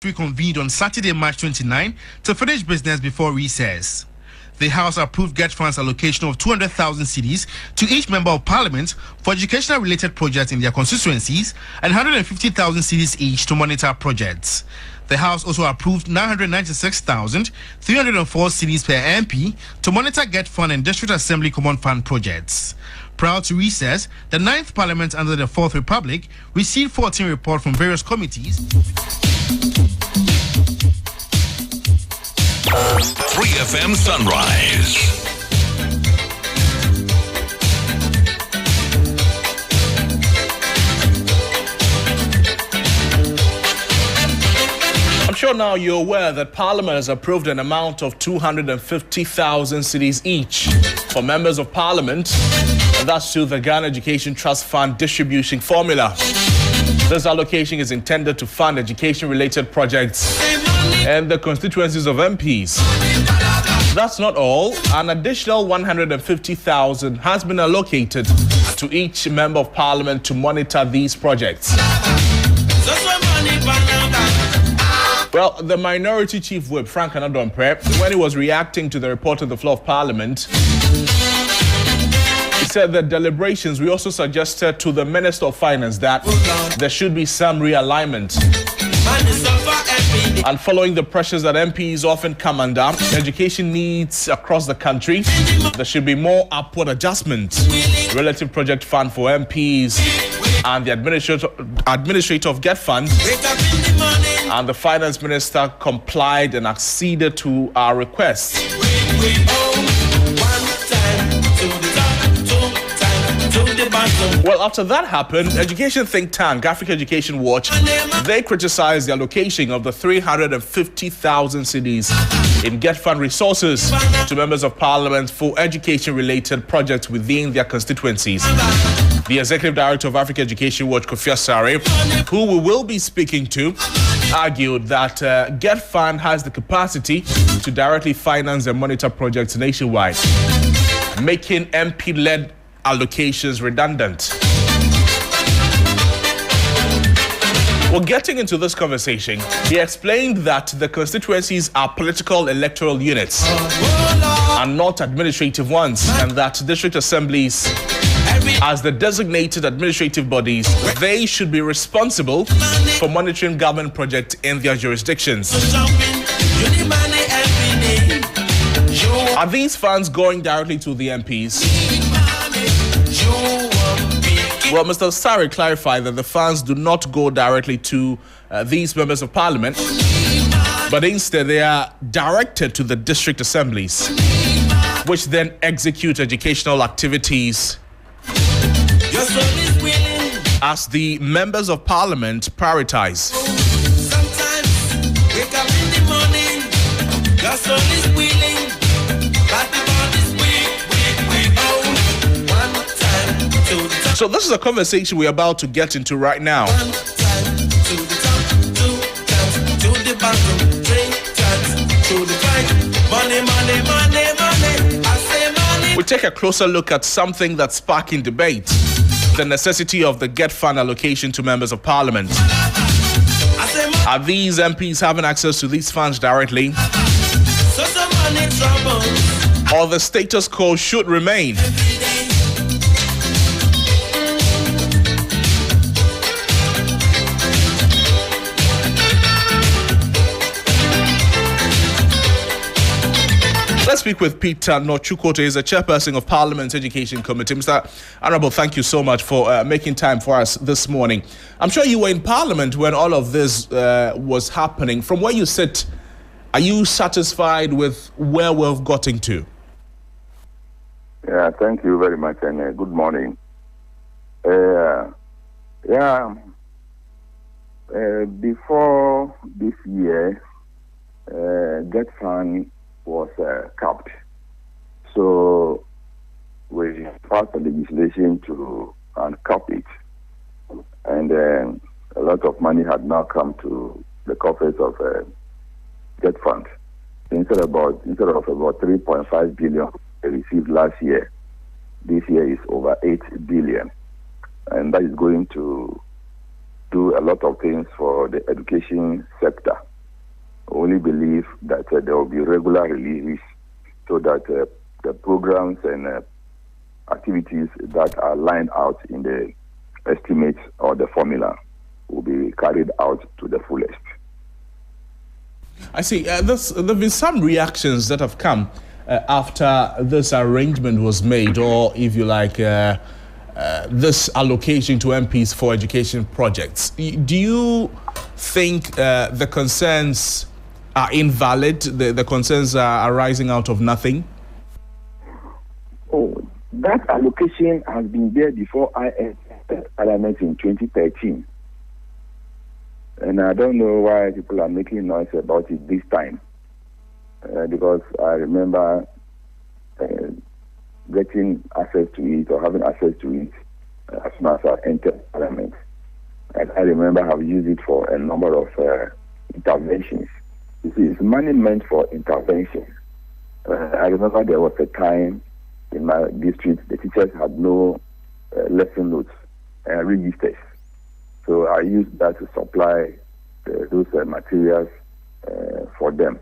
Reconvened on Saturday, March 29 to finish business before recess. The House approved GETFUND's allocation of 200,000 cedis to each member of parliament for educational-related projects in their constituencies and 150,000 cedis each to monitor projects. The House also approved 996,304 cedis per MP to monitor GETFUND and District Assembly Common Fund projects. Prior to recess, the 9th Parliament under the 4th Republic received 14 reports from various committees. 3FM Sunrise. I'm sure now you're aware that Parliament has approved an amount of 250,000 cedis each for members of Parliament, and that's to the Ghana Education Trust Fund distribution formula. This allocation is intended to fund education-related projects and the constituencies of MPs. That's not all. An additional 150,000 has been allocated to each member of Parliament to monitor these projects. Well, the Minority Chief Whip, Frank Anadompe, when he was reacting to the report on the floor of Parliament, he said that deliberations, we also suggested to the Minister of Finance that there should be some realignment. And following the pressures that MPs often come under, education needs across the country, there should be more upward adjustment. Relative project fund for MPs and the administrator of GETFUND and the finance minister complied and acceded to our request. Well, after that happened, education think tank Africa Education Watch, they criticized the allocation of the 350,000 cedis in GETFUND resources to members of parliament for education-related projects within their constituencies. The executive director of Africa Education Watch, Kofi Asare, who we will be speaking to, argued that GETFUND has the capacity to directly finance and monitor projects nationwide, making MP-led allocations redundant. Well, getting into this conversation, he explained that the constituencies are political electoral units and not administrative ones, and that district assemblies, as the designated administrative bodies, they should be responsible for monitoring government projects in their jurisdictions. Are these funds going directly to the MPs? Well, Mr. Sari clarified that the funds do not go directly to these members of parliament, but instead they are directed to the district assemblies, which then execute educational activities as the members of parliament prioritize. Wake up in the morning, your soul is willing, but the body's weak. Oh, one time, two times. So this is a conversation we're about to get into right now. 1 time, to the top, 2 times, to the bottom, 3 times, to the right. Money, money, money, money. I say money. We take a closer look at something that's sparking debate: the necessity of the GETFUND allocation to members of parliament. I say money. Are these MPs having access to these funds directly, So some money trouble. or the status quo should remain? Let's speak with Peter Nochukote. He's the chairperson of Parliament's Education Committee. Mr. Honorable, thank you so much for making time for us this morning. I'm sure you were in Parliament when all of this was happening. From where you sit, are you satisfied with where we've gotten to? Yeah, thank you very much, and good morning. Before this year, GETFUND was capped. So we passed the legislation to uncap it. And a lot of money had now come to the coffers of GETFUND. Instead of about 3.5 billion they received last year, this year is over 8 billion. And that is going to do a lot of things for the education sector. believe that there will be regular releases so that the programs and activities that are lined out in the estimates or the formula will be carried out to the fullest. I see. There have been some reactions that have come after this arrangement was made, or if you like, this allocation to MPs for education projects. Do you think the concerns are invalid? The concerns are arising out of nothing? Oh, that allocation has been there before I entered Parliament in 2013. And I don't know why people are making noise about it this time. Because I remember getting access to it or having access to it as soon as I entered Parliament. And I remember having used it for a number of interventions. You see, it's money meant for intervention. I remember there was a time in my district the teachers had no lesson notes and registers. So I used that to supply those materials for them.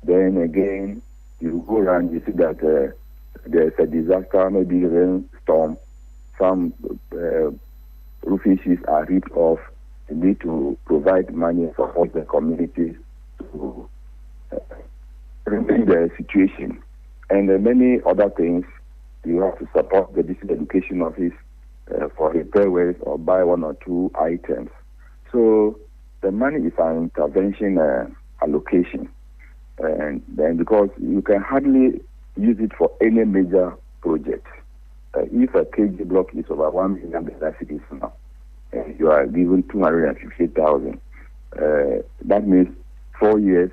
Then again, you go around, you see that there's a disaster, maybe rainstorm, some roofing sheets are ripped off. You need to provide money for all the communities to remedy the situation. And many other things, you have to support the district education office for repair works or buy one or two items. So the money is an intervention allocation. And then because you can hardly use it for any major project. If a KG block is over 1 million cities now, and you are given 250,000, that means 4 years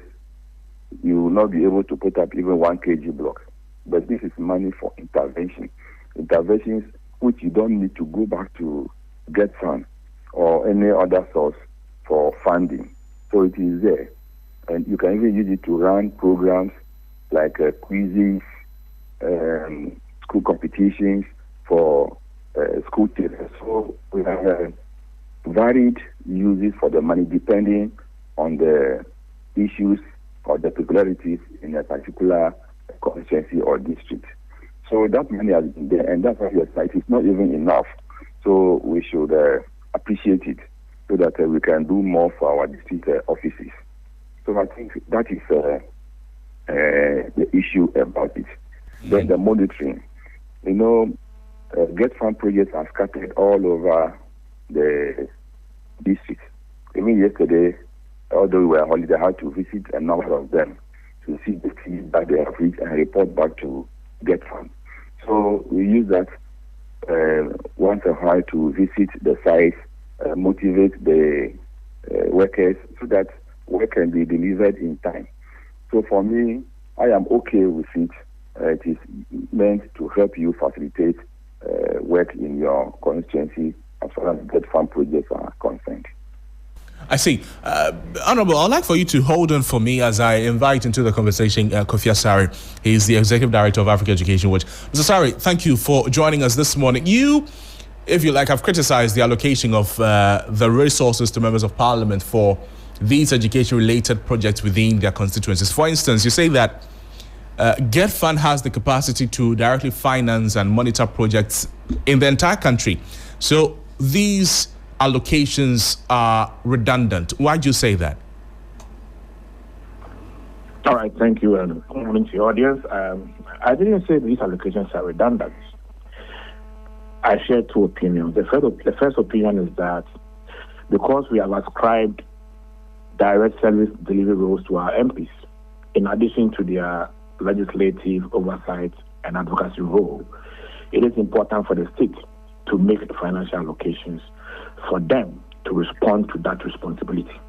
you will not be able to put up even 1 kg block. But this is money for intervention. Interventions which you don't need to go back to GETFUND or any other source for funding. So it is there. And you can even use it to run programs like quizzes, school competitions for school children. So we have varied uses for the money depending on the issues or the peculiarities in a particular constituency or district. So that money has been there, and that's why your site is not even enough. So we should appreciate it so that we can do more for our district offices. So I think that is the issue about it. Then the monitoring. You know, GETFUND projects are scattered all over the district. Even yesterday, although we were on holiday, I had to visit a number of them to see the fees that they have reached and report back to GETFUND. So we use that once in a while to visit the sites, motivate the workers so that work can be delivered in time. So for me, I am okay with it. It is meant to help you facilitate work in your constituency as far as GETFUND projects are concerned. I see. Honorable, I'd like for you to hold on for me as I invite into the conversation Kofi Asare. He's the Executive Director of Africa Education Watch. Mr. Asare, thank you for joining us this morning. You, if you like, have criticized the allocation of the resources to members of parliament for these education-related projects within their constituencies. For instance, you say that GETFUND has the capacity to directly finance and monitor projects in the entire country. So these allocations are redundant. Why do you say that? All right, thank you, and good morning to your audience. I didn't say these allocations are redundant. I share two opinions. The first opinion is that because we have ascribed direct service delivery roles to our MPs, in addition to their legislative oversight and advocacy role, it is important for the state to make the financial allocations for them to respond to that responsibility.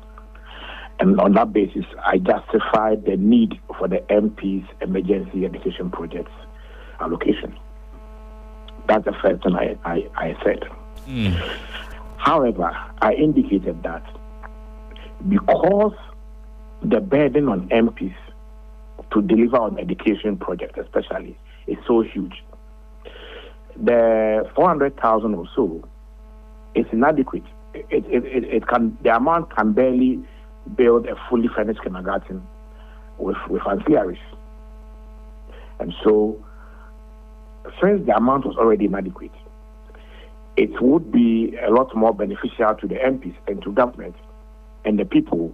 And on that basis, I justify the need for the MP's emergency education projects allocation. That's the first thing I said. However, I indicated that because the burden on MPs to deliver on education projects especially is so huge, the 400,000 or so is inadequate. The amount can barely build a fully furnished kindergarten with ancillaries. And so, since the amount was already inadequate, it would be a lot more beneficial to the MPs and to government and the people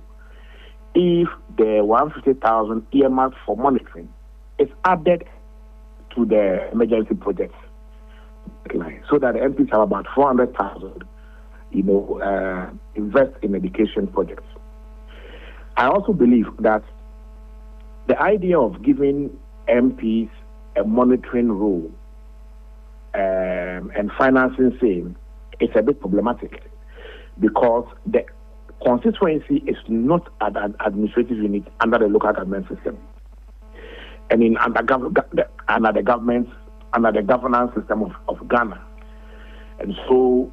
if the 150,000 earmarked for monitoring is added to the emergency projects line, so that the MPs have about 400,000, invest in education projects. I also believe that the idea of giving MPs a monitoring role and financing same is a bit problematic, because the constituency is not an administrative unit under the local government system, and under the governance system of Ghana. And so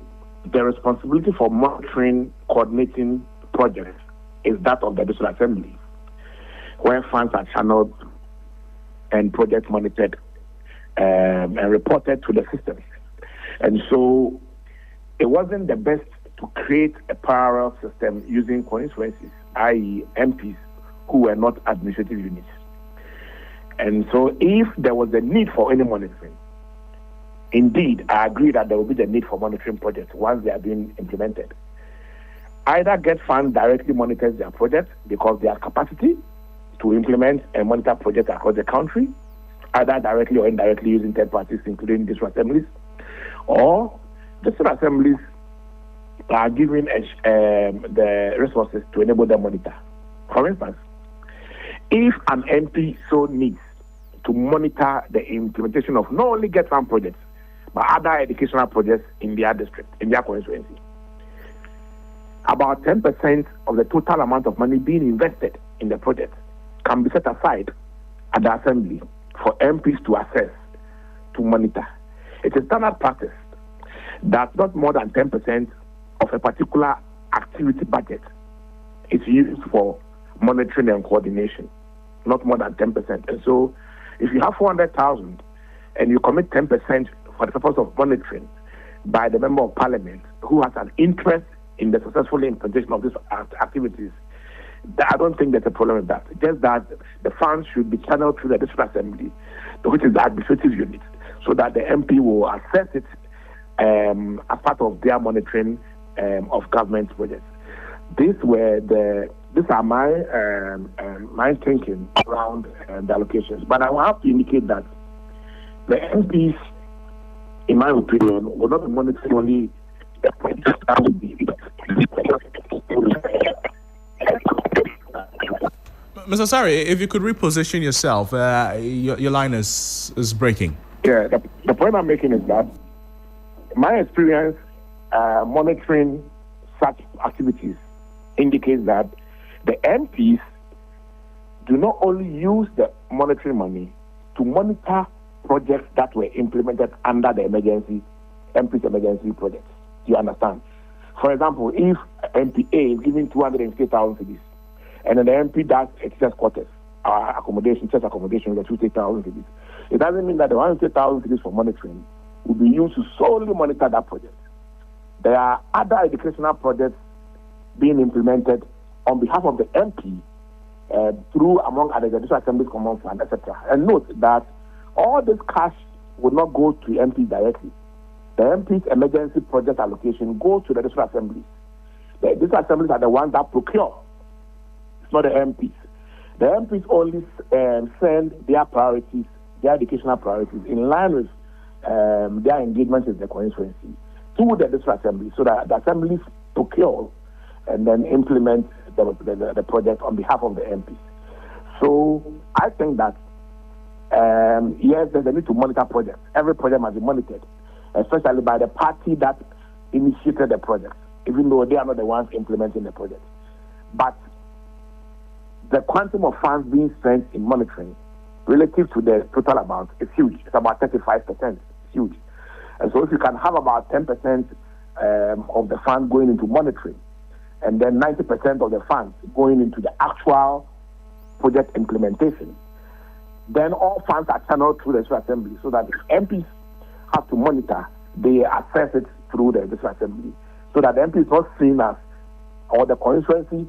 the responsibility for monitoring, coordinating projects is that of the district assembly, where funds are channeled and projects monitored and reported to the system. And so it wasn't the best to create a parallel system using constituencies, i.e. MPs, who were not administrative units. And so if there was a need for any monitoring, indeed, I agree that there will be the need for monitoring projects once they are being implemented. Either GETFUND directly monitors their projects because they have capacity to implement and monitor projects across the country, either directly or indirectly using third parties, including district assemblies, or district assemblies are given the resources to enable them monitor. For instance, if an MP so needs to monitor the implementation of not only GETFUND projects, but other educational projects in their district, in their constituency, about 10% of the total amount of money being invested in the project can be set aside at the assembly for MPs to assess, to monitor. It's a standard practice that not more than 10% of a particular activity budget is used for monitoring and coordination, not more than 10%. And so if you have 400,000 and you commit 10% for the purpose of monitoring by the member of parliament who has an interest in the successful implementation of these activities, I don't think there's a problem with that. Just that the funds should be channeled through the district assembly, which is the administrative unit, so that the MP will assess it as part of their monitoring of government projects. These are my thinking around the allocations. But I will have to indicate that the MPs, in my opinion, will not be monitoring only the projects that will be. Mr. Sari, if you could reposition yourself, your line is breaking. Yeah, the point I'm making is that my experience monitoring such activities indicates that the MPs do not only use the monitoring money to monitor projects that were implemented under the MP's emergency projects. Do you understand? For example, if MP A is giving 250,000 cedis, and then the MP does excess quarters, accommodation, with 250,000 cedis, it doesn't mean that the 150,000 cedis for monitoring will be used to solely monitor that project. There are other educational projects being implemented on behalf of the MP through, among other, the District Assembly's Common Fund, etc. And note that all this cash will not go to MPs directly. The MP's emergency project allocation goes to the District Assemblies. The District Assemblies are the ones that procure. It's not the MPs. The MPs only send their priorities, their educational priorities, in line with their engagement in the constituency to the District Assembly, so that the assemblies procure and then implement the project on behalf of the MPs. So I think that yes, there's a need to monitor projects. Every project must be monitored, especially by the party that initiated the project, even though they are not the ones implementing the project. But the quantum of funds being spent in monitoring relative to the total amount is huge. It's about 35%. It's huge. And so if you can have about 10% of the fund going into monitoring, and then 90% of the funds going into the actual project implementation, then all funds are channeled through the District Assembly, so that if MPs have to monitor, they assess it through the District Assembly, so that the MP is not seen as, or the constituency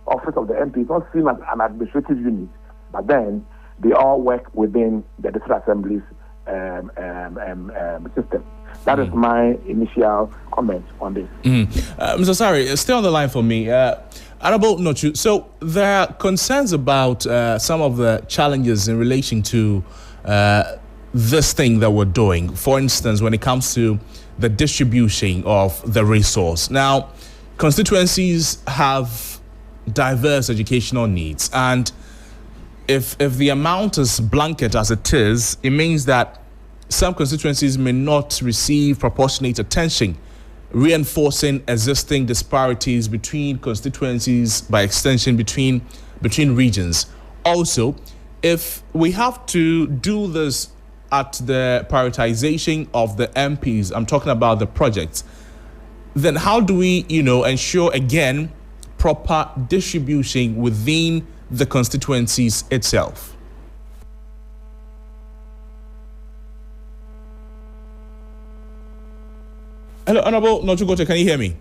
office of the MP is not seen as an administrative unit but then they all work within the district assemblies system. That is my initial comment on this. Mr. Sari, stay on the line for me. Honorable Nochu, so there are concerns about some of the challenges in relation to this thing that we're doing. For instance, when it comes to the distribution of the resource. Now, constituencies have diverse educational needs, and if the amount is blanket as it is, it means that some constituencies may not receive proportionate attention, reinforcing existing disparities between constituencies, by extension between regions. Also, if we have to do this at the prioritization of the MPs, I'm talking about the projects, then how do we, ensure again proper distribution within the constituencies itself? Hello, Honorable Nochugote, can you hear me?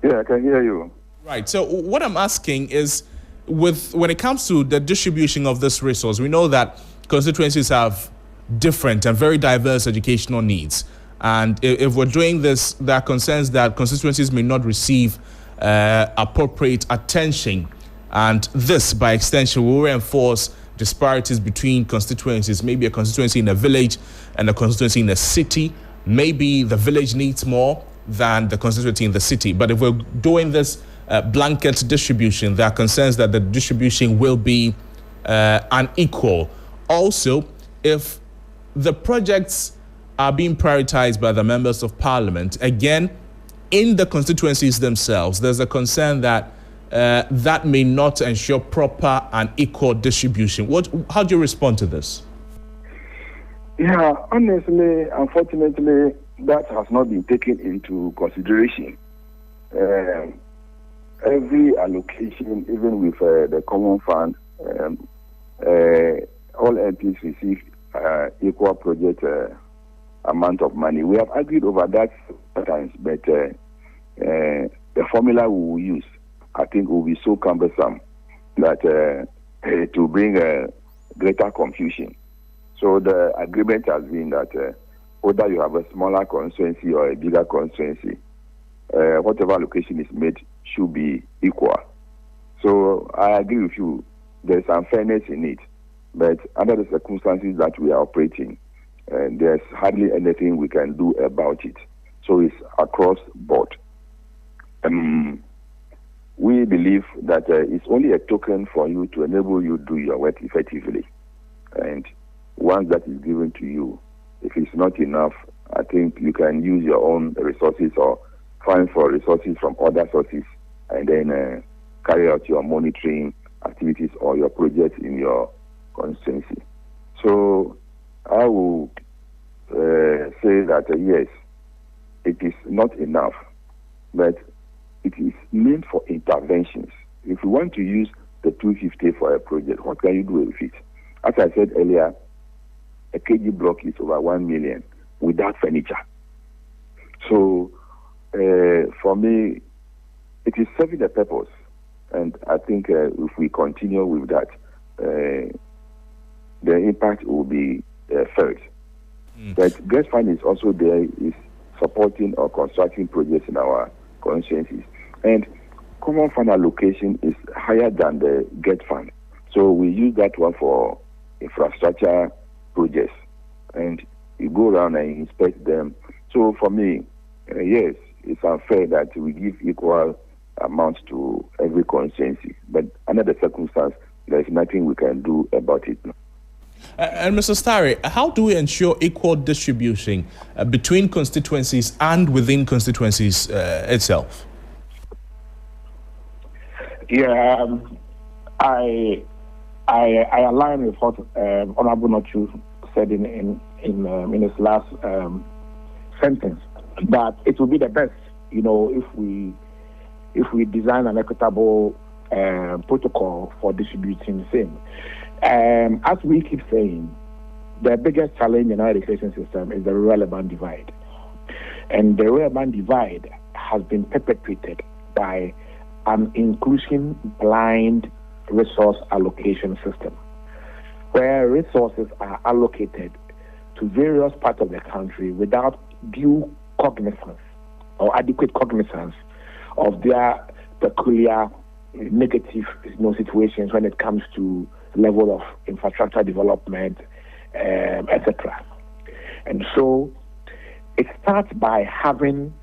Yeah, I can hear you. Right. So what I'm asking is, when it comes to the distribution of this resource, we know that constituencies have different and very diverse educational needs. And if we're doing this, there are concerns that constituencies may not receive appropriate attention. And this, by extension, will reinforce disparities between constituencies. Maybe a constituency in a village and a constituency in a city. Maybe the village needs more than the constituency in the city. But if we're doing this blanket distribution, there are concerns that the distribution will be unequal. Also, if the projects are being prioritized by the members of parliament, again, in the constituencies themselves, there's a concern that that may not ensure proper and equal distribution. How do you respond to this? Yeah, honestly, unfortunately, that has not been taken into consideration. Every allocation, even with the common fund, all MPs receive equal project amount of money. We have argued over that sometimes, but the formula we will use, I think, will be so cumbersome that to bring greater confusion. So the agreement has been that whether you have a smaller constituency or a bigger constituency, whatever allocation is made should be equal. So I agree with you. There's unfairness in it. But under the circumstances that we are operating, there's hardly anything we can do about it. So it's across board. We believe that it's only a token for you to enable you to do your work effectively. And once that is given to you, if it's not enough, I think you can use your own resources or find for resources from other sources and then carry out your monitoring activities or your projects in your constituency. So I will say that yes, it is not enough, but it is meant for interventions. If you want to use the 250 for a project, what can you do with it? As I said earlier, a KG block is over 1 million without furniture. So for me, it is serving the purpose. And I think if we continue with that, the impact will be felt. But GETFUND is also there, is supporting or constructing projects in our constituencies. And common fund allocation is higher than the GETFUND. So we use that one for infrastructure projects. And you go around and inspect them. So for me, yes, it's unfair that we give equal amounts to every constituency. But under the circumstance, there's nothing we can do about it. And Mr. Starry, how do we ensure equal distribution between constituencies and within constituencies itself? Yeah, I align with what Honorable Nochu said in his last sentence, that it will be the best, if we design an equitable protocol for distributing the same. As we keep saying, the biggest challenge in our education system is the rural-urban divide. And the rural-urban divide has been perpetuated by an inclusion-blind resource allocation system, where resources are allocated to various parts of the country without due cognizance or adequate cognizance of their peculiar negative situations when it comes to level of infrastructure development, etc. And so it starts by having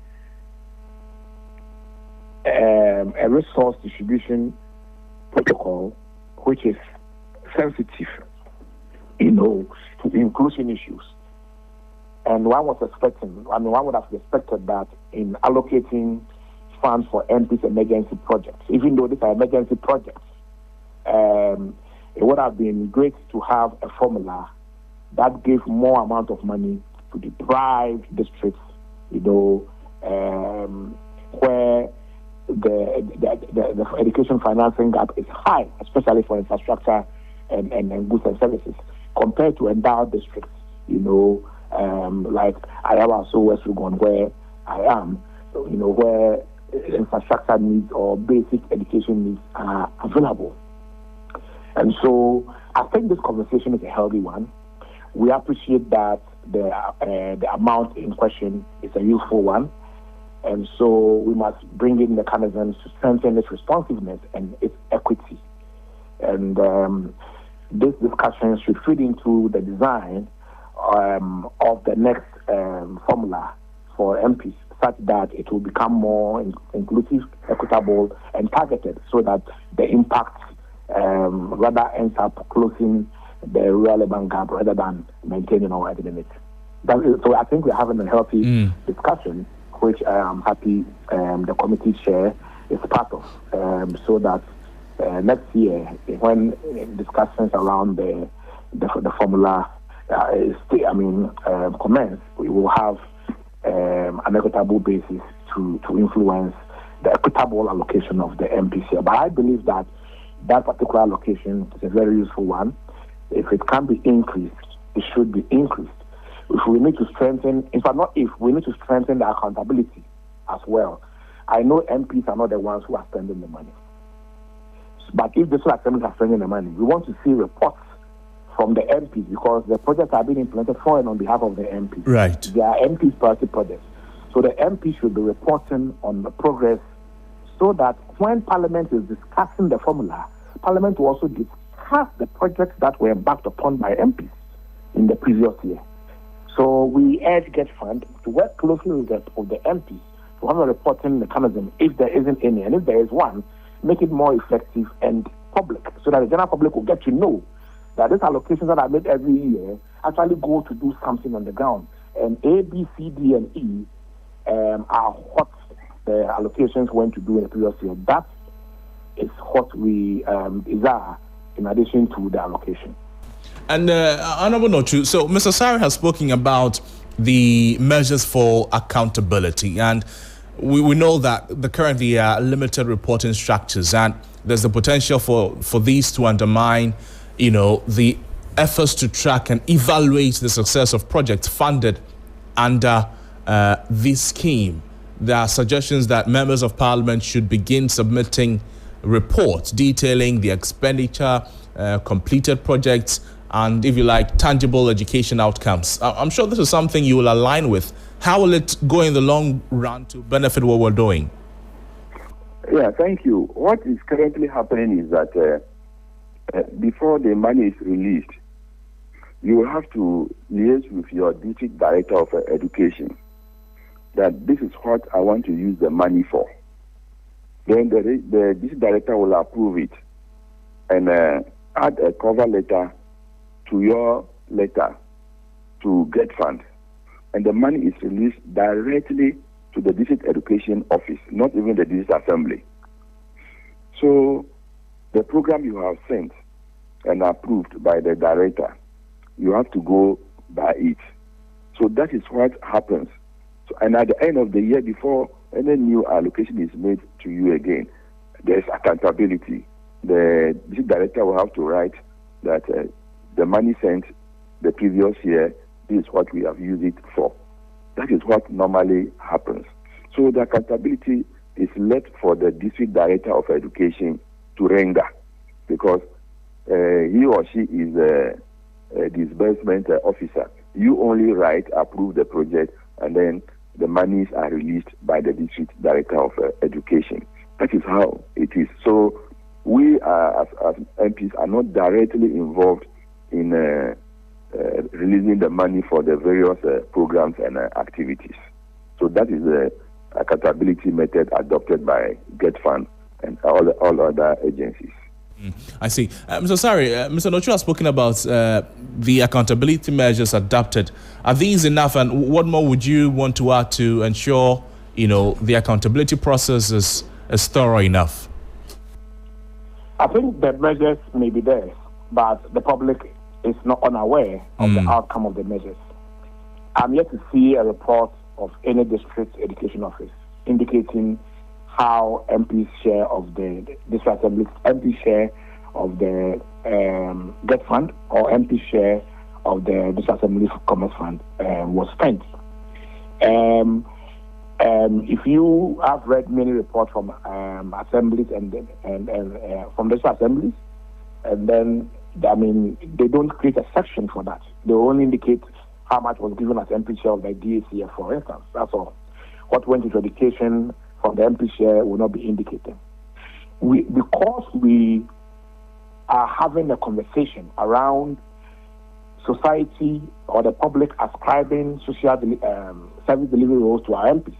a resource distribution protocol which is sensitive, to inclusion issues. And one would have expected that in allocating funds for MPs emergency projects, even though these are emergency projects, it would have been great to have a formula that gave more amount of money to deprived districts, where the education financing gap is high, especially for infrastructure and goods and services, compared to endowed districts, like I am also West Rugon, where I am, where infrastructure needs or basic education needs are available. And so I think this conversation is a healthy one. We appreciate that the amount in question is a useful one. And so we must bring in mechanisms to strengthen its responsiveness and its equity. And this discussion should feed into the design of the next formula for MPs, such that it will become more inclusive, equitable, and targeted, so that the impact rather ends up closing the relevant gap rather than maintaining or widening it. So I think we're having a healthy discussion, which I am happy the committee chair is part of, so that next year, when discussions around the formula commence, we will have an equitable basis to influence the equitable allocation of the MPC. But I believe that particular allocation is a very useful one. If it can be increased, it should be increased. If we need to strengthen, we need to strengthen the accountability as well. I know MPs are not the ones who are spending the money. But if the assemblies are spending the money, we want to see reports from the MPs, because the projects are being implemented for and on behalf of the MPs. Right. They are MPs' priority projects. So the MPs should be reporting on the progress, so that when Parliament is discussing the formula, Parliament will also discuss the projects that were embarked upon by MPs in the previous year. So we urge GETFUND to work closely with the MPs to have a reporting mechanism, if there isn't any, and if there is one, make it more effective and public, so that the general public will get to know that these allocations that are made every year actually go to do something on the ground. And A, B, C, D, and E are what the allocations went to do in the previous year. That is what we desire in addition to the allocation. And Honorable Nochu, so Mr. Sari has spoken about the measures for accountability, and we know that there currently are limited reporting structures, and there's the potential for these to undermine, the efforts to track and evaluate the success of projects funded under this scheme. There are suggestions that members of parliament should begin submitting reports detailing the expenditure, completed projects, and, if you like, tangible education outcomes. I'm sure this is something you will align with. How will it go in the long run to benefit what we're doing? Yeah, thank you. What is currently happening is that before the money is released, you will have to liaise with your district director of education that this is what I want to use the money for. Then the district director will approve it and add a cover letter to your letter to GETFUND. And the money is released directly to the district education office, not even the district assembly. So the program you have sent and approved by the director, you have to go by it. So that is what happens. So, and at the end of the year, before any new allocation is made to you again, there's accountability. The district director will have to write that the money sent the previous year, this is what we have used it for. That is what normally happens. So the accountability is left for the district director of education to render, because he or she is a disbursement officer. You only approve the project, and then the monies are released by the district director of education. That is how it is. So we as MPs are not directly involved in releasing the money for the various programs and activities. So that is the accountability method adopted by GETFUND and all other agencies. I see. Mr. Sari, Mr. Nochu has spoken about the accountability measures adopted. Are these enough, and what more would you want to add to ensure, the accountability process is thorough enough? I think the measures may be there, but the public is not unaware of the outcome of the measures. I'm yet to see a report of any district education office indicating how MP's share of the district assembly, MP share of the GETFUND, or MP share of the district assembly commerce fund was spent. If you have read many reports from assemblies and from district assemblies, and then they don't create a section for that. They only indicate how much was given as MP share of the DACF, for instance. That's all. What went into education from the MP share will not be indicated. Because we are having a conversation around society or the public ascribing social service delivery roles to our MPs,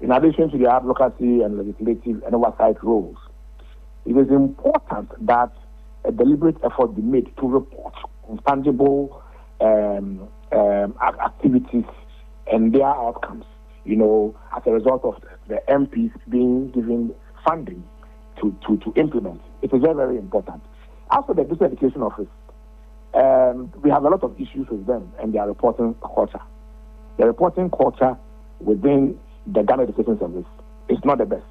in addition to the advocacy and legislative and oversight roles, it is important that a deliberate effort be made to report on tangible activities and their outcomes, as a result of the MPs being given funding to implement. It is very, very important. As for the district education office, we have a lot of issues with them and their reporting culture. The reporting culture within the Ghana Education Service is not the best.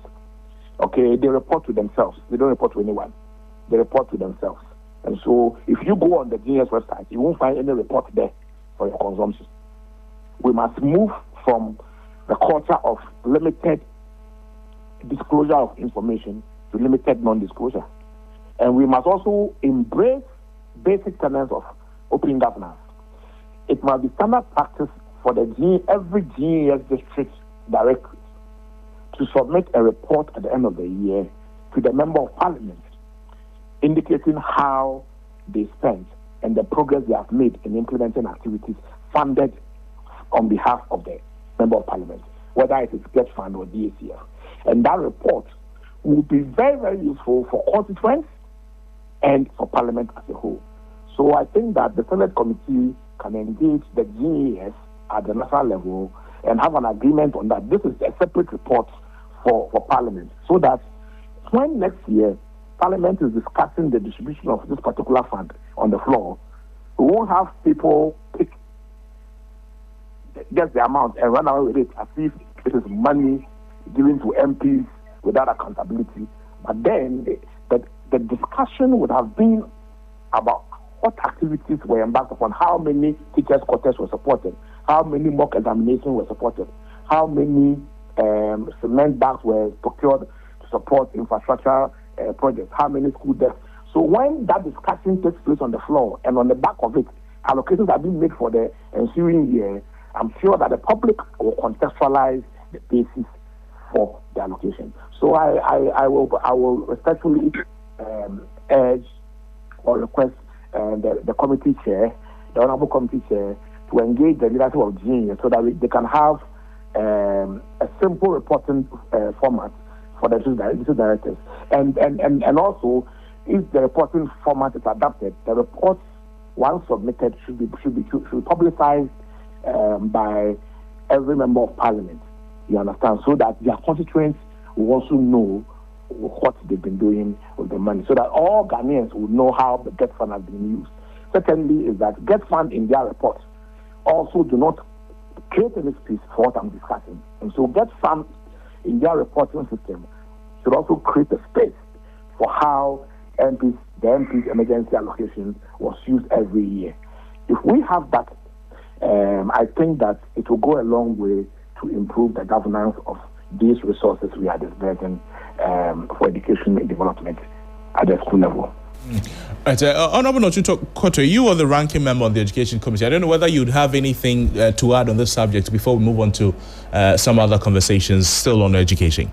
Okay, they report to themselves. They don't report to anyone. They report to themselves. And so if you go on the GES website, you won't find any report there for your consumption. We must move from the culture of limited disclosure of information to limited non-disclosure. And we must also embrace basic tenets of open governance. It must be standard practice for every GES district director to submit a report at the end of the year to the Member of Parliament, indicating how they spent and the progress they have made in implementing activities funded on behalf of the Member of Parliament, whether it is GETFUND or DACF. And that report will be very, very useful for constituents and for Parliament as a whole. So I think that the Senate Committee can engage the GES at the national level and have an agreement on that. This is a separate report for Parliament, so that when next year Parliament is discussing the distribution of this particular fund on the floor, we won't have people get the amount and run away with it as if it is money given to MPs without accountability. But then the discussion would have been about what activities were embarked upon, how many teachers' quarters were supported, how many mock examinations were supported, how many cement bags were procured to support infrastructure projects, how many school desks. So when that discussion takes place on the floor and on the back of it, allocations are being made for the ensuing year, I'm sure that the public will contextualize the basis for the allocation. So I will respectfully urge or request the committee chair, the honorable committee chair, to engage the leadership of GES so that they can have a simple reporting format for the district directors. And also, if the reporting format is adapted, the reports, once submitted, should be publicized by every member of Parliament. You understand? So that their constituents will also know what they've been doing with the money, so that all Ghanaians will know how the GETFUND has been used. Secondly, is that GETFUND in their report also do not create any space for what I'm discussing. And so GETFUND in their reporting system should also create a space for how the MP's emergency allocation was used every year. If we have that, I think that it will go a long way to improve the governance of these resources we are disbursing for education and development at the school level. Right, Honorable Nochuko, you are the ranking member on the Education Committee. I don't know whether you'd have anything to add on this subject before we move on to some other conversations still on education.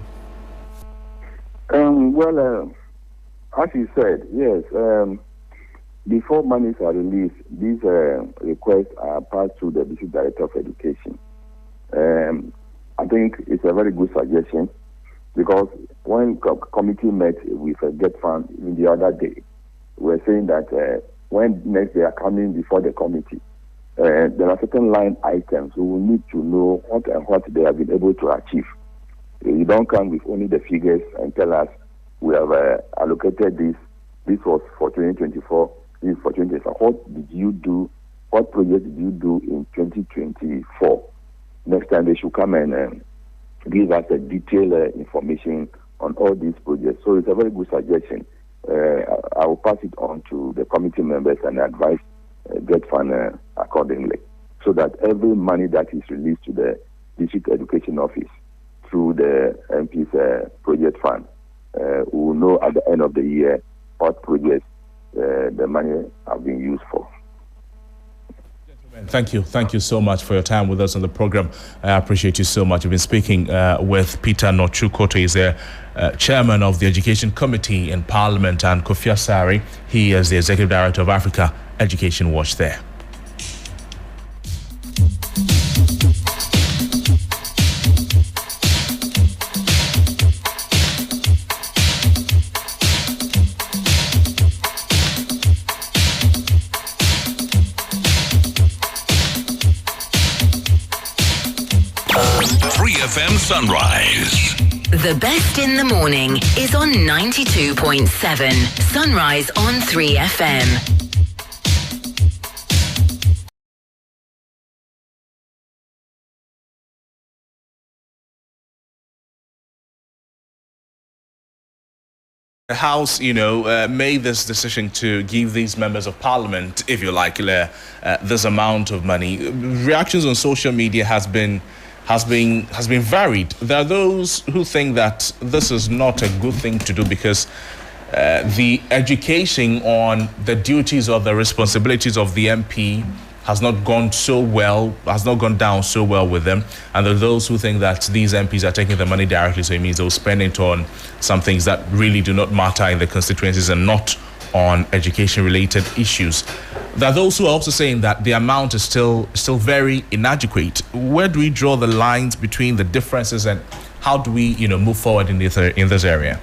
As you said, yes, before monies are released, these requests are passed through the District Director of Education. I think it's a very good suggestion because when committee met with GETFUND even the other day, we're saying that when next they are coming before the committee, there are certain line items we will need to know what and what they have been able to achieve. You don't come with only the figures and tell us we have allocated this. This was for 2024. This is for 2024. What did you do? What project did you do in 2024? Next time they should come and give us a detailed information on all these projects. So it's a very good suggestion. I will pass it on to the committee members and advise GETFUND accordingly, so that every money that is released to the District Education Office through the MP's project fund, we will know at the end of the year what projects the money have been used for. Thank you so much for your time with us on the program. I appreciate you so much. We've been speaking with Peter Nochuko. He's the chairman of the Education Committee in Parliament, and Kofi Asare, he is the executive director of Africa Education Watch there. FM Sunrise. The best in the morning is on 92.7 Sunrise on 3FM. The House, made this decision to give these members of Parliament, if you like, this amount of money. Reactions on social media has been varied. There are those who think that this is not a good thing to do because the education on the duties or the responsibilities of the MP has not gone down so well with them. And there are those who think that these MPs are taking the money directly, so it means they'll spend it on some things that really do not matter in the constituencies and not on education-related issues. There are those who are also saying that the amount is still very inadequate. Where do we draw the lines between the differences, and how do we, move forward in this area?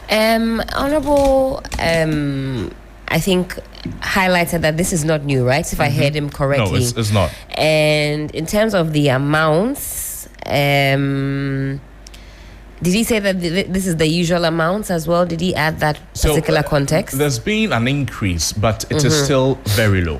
Honorable, I think highlighted that this is not new, right? If I heard him correctly, no, it's not. And in terms of the amounts, did he say that this is the usual amounts as well? Did he add that particular context? There's been an increase, but it is still very low.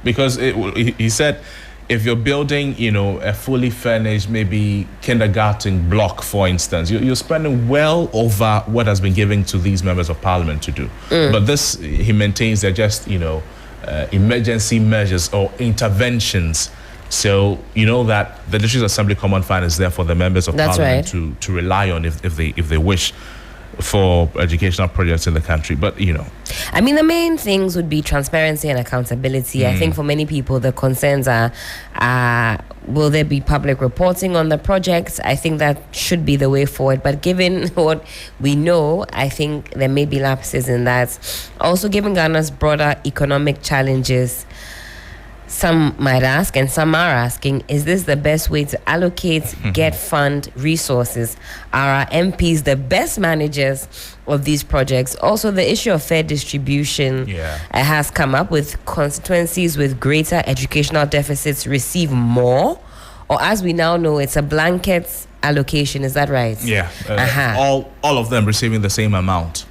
Because he said if you're building, a fully furnished, maybe kindergarten block, for instance, you're spending well over what has been given to these members of Parliament to do. But this, he maintains, they're just, emergency measures or interventions. So that the District Assembly Common Fund is there for the members of Parliament to rely on if they wish for educational projects in the country. But I mean, the main things would be transparency and accountability. I think for many people the concerns are will there be public reporting on the projects? I think that should be the way forward. But given what we know, I think there may be lapses in that. Also, given Ghana's broader economic challenges, some might ask, and some are asking, is this the best way to allocate GETFUND resources? Are our MPs the best managers of these projects? Also, the issue of fair distribution has come up, with constituencies with greater educational deficits receive more, or as we now know, it's a blanket allocation. Is that right? Yeah. All of them receiving the same amount.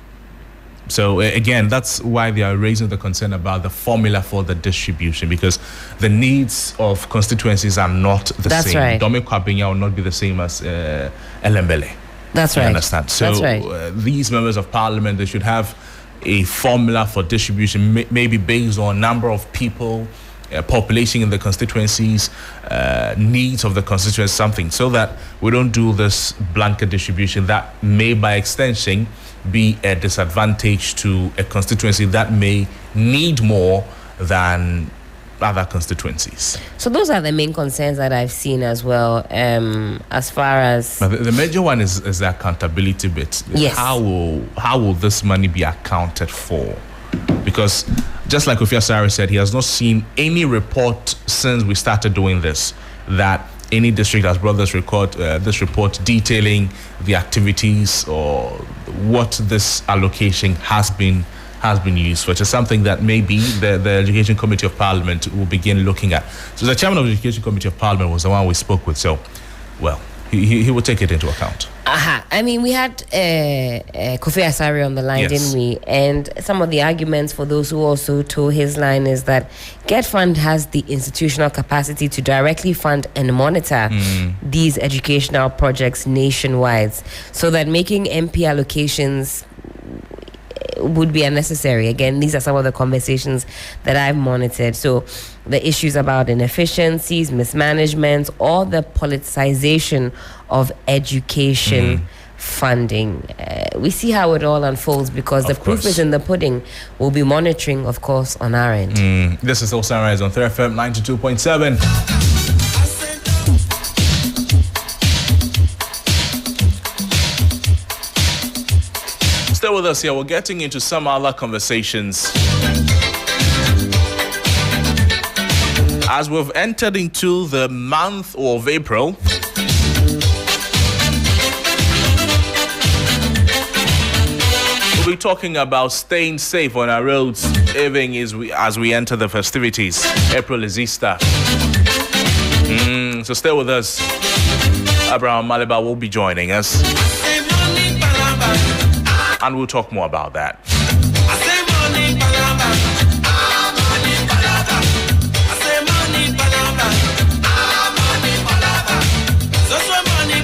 So again, that's why they are raising the concern about the formula for the distribution, because the needs of constituencies are not the same. Right. Domi Kwabinya will not be the same as Elembele. That's right. I understand. So that's right. These members of Parliament, they should have a formula for distribution, maybe based on number of people, population in the constituencies, needs of the constituency, something, so that we don't do this blanket distribution that may, by extension, be a disadvantage to a constituency that may need more than other constituencies? So those are the main concerns that I've seen as well. As far as the major one is the accountability bit. Yes. How will this money be accounted for? Because just like Kofi Asare said, he has not seen any report since we started doing this that any district has brought this report detailing the activities or what this allocation has been used for. Which is something that maybe the Education Committee of Parliament will begin looking at. So the chairman of the Education Committee of Parliament was the one we spoke with. So, well, he will take it into account. I mean, we had Kofi Asare on the line, didn't we? And some of the arguments for those who also told his line is that GETFund has the institutional capacity to directly fund and monitor these educational projects nationwide, so that making MP allocations would be unnecessary. Again, these are some of the conversations that I've monitored. So the issues about inefficiencies, mismanagement, or the politicization of education funding. We see how it all unfolds, because the proof is in the pudding. We'll be monitoring, of course, on our end. This is all Sunrise on 3FM 92.7. Stay with us here. We're getting into some other conversations as we've entered into the month of April. We'll be talking about staying safe on our roads, even as we enter the festivities. April is Easter. So stay with us. Abraham Maliba will be joining us, and we'll talk more about that.